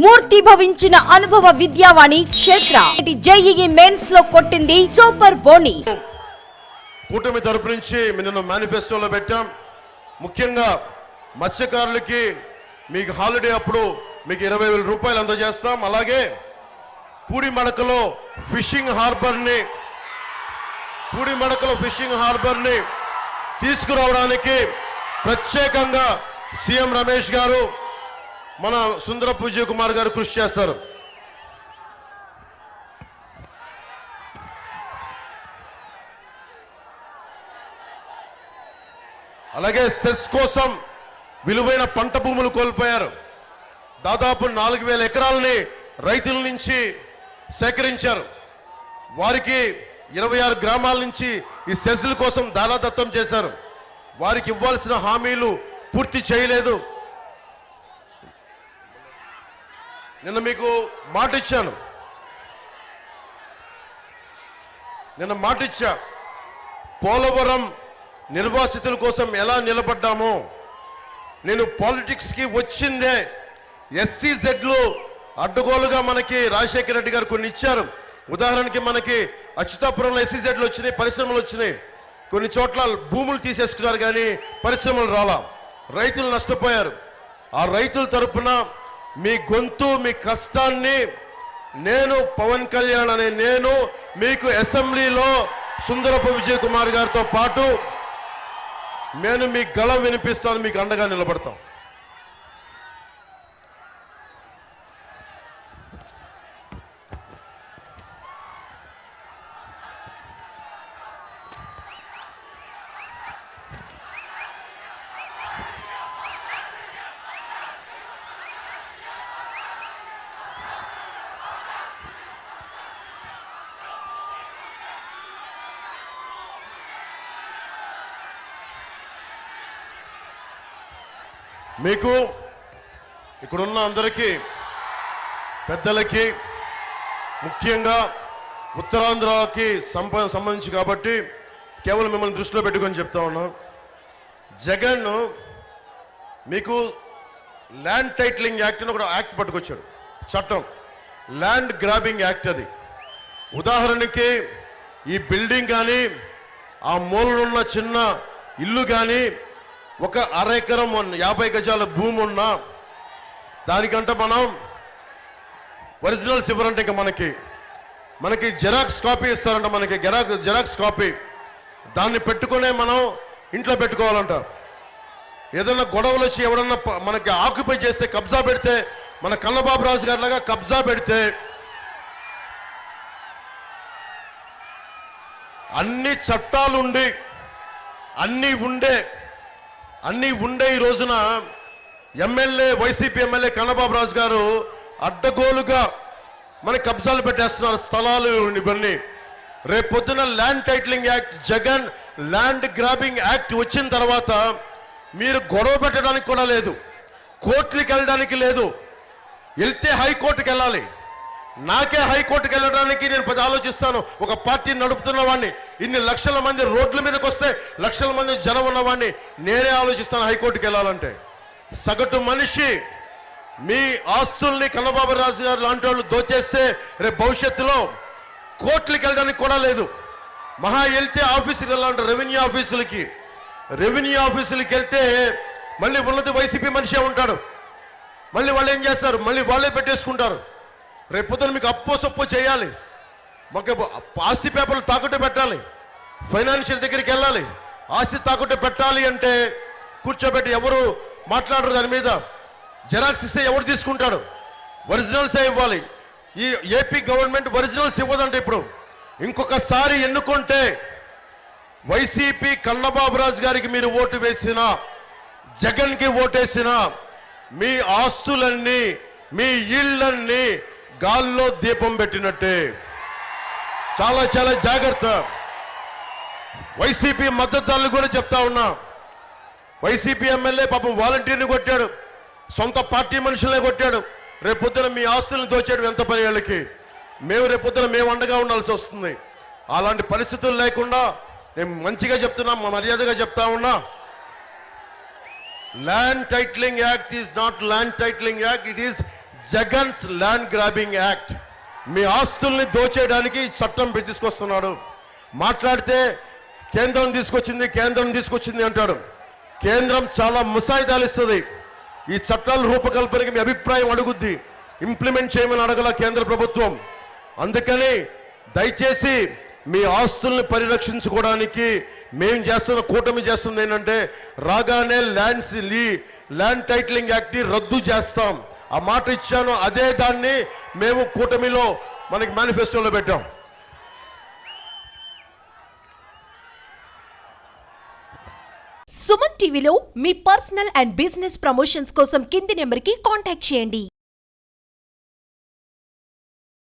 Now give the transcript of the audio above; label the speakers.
Speaker 1: మూర్తి భవించిన అనుభవ విద్యావాణి క్షేత్ర JEE mains లో కొట్టింది సూపర్ బోని.
Speaker 2: కూటమి తరపు నుంచి నిన్న మేనిఫెస్టోలో పెట్టాం. ముఖ్యంగా మత్స్యకారులకి మీకు హాలిడే అప్పుడు మీకు 20,000 రూపాయలు అందజేస్తాం. అలాగే పూడిమడకలో ఫిషింగ్ హార్బర్ని తీసుకురావడానికి ప్రత్యేకంగా సీఎం రమేష్ గారు మన సుందరపు విజయ్ కుమార్ గారు కృషి చేస్తారు. అలాగే సెస్ కోసం విలువైన పంట భూములు కోల్పోయారు. దాదాపు 4,000 ఎకరాలని రైతుల నుంచి సేకరించారు. వారికి 26 గ్రామాల నుంచి ఈ సెస్ల కోసం దానాదత్తం చేశారు. వారికి ఇవ్వాల్సిన హామీలు పూర్తి చేయలేదు. నిన్న మీకు మాట ఇచ్చా పోలవరం నిర్వాసితుల కోసం ఎలా నిలబడ్డామో. నేను పాలిటిక్స్ కి వచ్చిందే SCZలు అడ్డగోలుగా మనకి రాజశేఖర రెడ్డి గారు కొన్ని ఇచ్చారు. ఉదాహరణకి మనకి అచ్యుతాపురంలో SCZలు వచ్చినాయి, పరిశ్రమలు వచ్చినాయి. కొన్ని చోట్ల భూములు తీసేసుకున్నారు కానీ పరిశ్రమలు రాలా, రైతులు నష్టపోయారు. ఆ రైతుల తరపున మీ గొంతు, మీ కష్టాన్ని నేను పవన్ కళ్యాణ్ అనే నేను మీకు అసెంబ్లీలో సుందరపు విజయ్ కుమార్ గారితో పాటు నేను మీ గళం వినిపిస్తాను, మీకు అండగా నిలబడతాం. మీకు ఇక్కడున్న అందరికీ పెద్దలకి, ముఖ్యంగా ఉత్తరాంధ్రకి సంబంధించి కాబట్టి కేవలం మిమ్మల్ని దృష్టిలో పెట్టుకొని చెప్తా ఉన్నాం. జగన్ మీకు ల్యాండ్ టైటిలింగ్ యాక్ట్ అని ఒక యాక్ట్ పట్టుకొచ్చాడు, చట్టం, ల్యాండ్ గ్రాబింగ్ యాక్ట్. అది ఉదాహరణకి ఈ బిల్డింగ్ కానీ ఆ మూలనున్న చిన్న ఇల్లు కానీ ఒక 1/2 ఎకరం 50 గజాల భూమి ఉన్నా దానికంట మనం ఒరిజినల్స్ ఇవ్వరంటే ఇంకా మనకి జెరాక్స్ కాపీ ఇస్తారంట. మనకి జెరాక్స్ కాపీ దాన్ని పెట్టుకునే మనం ఇంట్లో పెట్టుకోవాలంట. ఏదైనా గొడవలు వచ్చి ఎవడన్నా మనకి ఆక్యుపై చేస్తే, కబ్జా పెడితే, మన కన్నబాబు రాజు గారి లాగా కబ్జా పెడితే అన్ని చట్టాలుండి అన్ని ఉండే ఈ రోజున వైసీపీ ఎమ్మెల్యే కన్నబాబు రాజు గారు అడ్డగోలుగా మనకి కబ్జాలు పెట్టేస్తున్నారు, స్థలాలు ఇవన్నీ. రేపొద్దున land titling act, Jagan land grabbing act వచ్చిన తర్వాత మీరు గొడవ పెట్టడానికి కూడా లేదు, కోర్టులకు వెళ్ళడానికి లేదు. వెళ్తే హైకోర్టుకు వెళ్ళాలి. నాకే హైకోర్టుకు వెళ్ళడానికి నేను ఆలోచిస్తాను. ఒక పార్టీని నడుపుతున్న వాడిని, ఇన్ని లక్షల మంది రోడ్ల మీదకి వస్తే లక్షల మంది జనం ఉన్నవాడిని నేనే ఆలోచిస్తాను హైకోర్టుకు వెళ్ళాలంటే. సగటు మనిషి మీ ఆస్తుల్ని కన్నబాబు రాజు గారు లాంటి వాళ్ళు దోచేస్తే రేపు భవిష్యత్తులో కోర్టులకు వెళ్ళడానికి కూడా లేదు. మహా వెళ్తే ఆఫీసుకి వెళ్ళాలంటే రెవెన్యూ ఆఫీసులకి వెళ్తే మళ్ళీ ఉన్నది వైసీపీ మనిషే ఉంటాడు. మళ్ళీ వాళ్ళు ఏం చేస్తారు, మళ్ళీ వాళ్ళే పెట్టేసుకుంటారు. రేపొద్దున మీకు అప్పో సొప్పో చేయాలి, మాకు ఆస్తి పేపర్లు తాకట్టు పెట్టాలి, ఫైనాన్షియల్ దగ్గరికి వెళ్ళాలి, ఆస్తి తాకట్టు పెట్టాలి అంటే కూర్చోబెట్టి ఎవరు మాట్లాడరు. దాని మీద జెరాక్స్ ఇస్తే ఎవరు తీసుకుంటాడు? ఒరిజినల్సే ఇవ్వాలి. ఈ ఏపీ గవర్నమెంట్ ఒరిజినల్స్ ఇవ్వదంటే ఇప్పుడు ఇంకొకసారి ఎన్నుకుంటే వైసీపీ కన్నబాబు రాజు గారికి మీరు ఓటు వేసినా, జగన్కి ఓటేసినా మీ ఆస్తులన్నీ, మీ ఇళ్లన్నీ గాల్లో దీపం పెట్టినట్టే. చాలా చాలా జాగ్రత్త. వైసీపీ మద్దతుదారులు కూడా చెప్తా ఉన్నా, వైసీపీ ఎమ్మెల్యే పాపం వాలంటీర్ని కొట్టాడు, సొంత పార్టీ మనుషులనే కొట్టాడు. రేపొద్దున మీ ఆస్తులను దోచాడు ఎంత పని వాళ్ళకి. రేపొద్దున మేము అండగా ఉండాల్సి వస్తుంది. అలాంటి పరిస్థితులు లేకుండా నేను మంచిగా చెప్తున్నా, మర్యాదగా చెప్తా ఉన్నా, Land Titling Act is not Land Titling Act, it is Jagan's land grabbing act, మీ ఆస్తుల్ని దోచేయడానికి ఈ చట్టం తీసుకొస్తున్నాడు. మాట్లాడితే కేంద్రం తీసుకొచ్చింది అంటాడు. కేంద్రం చాలా ముసాయిదాలు ఇస్తుంది. ఈ చట్టాల రూపకల్పనకి మీ అభిప్రాయం అడుగుద్ది, ఇంప్లిమెంట్ చేయమని అడగల కేంద్ర ప్రభుత్వం. అందుకని దయచేసి మీ ఆస్తుల్ని పరిరక్షించుకోవడానికి మేం చేస్తున్న కూటమి చేస్తుంది ఏంటంటే, రాగానే ల్యాండ్ టైటిలింగ్ యాక్ట్ ని రద్దు చేస్తాం. ఆ మాట ఇచ్చాను, అదే దాన్ని మేము కూటమిలో మనకి మేనిఫెస్టోలో పెట్టాం.
Speaker 3: సుమన్ టీవీలో మీ పర్సనల్ అండ్ బిజినెస్ ప్రమోషన్స్ కోసం కింది నెంబర్కి కాంటాక్ట్ చేయండి.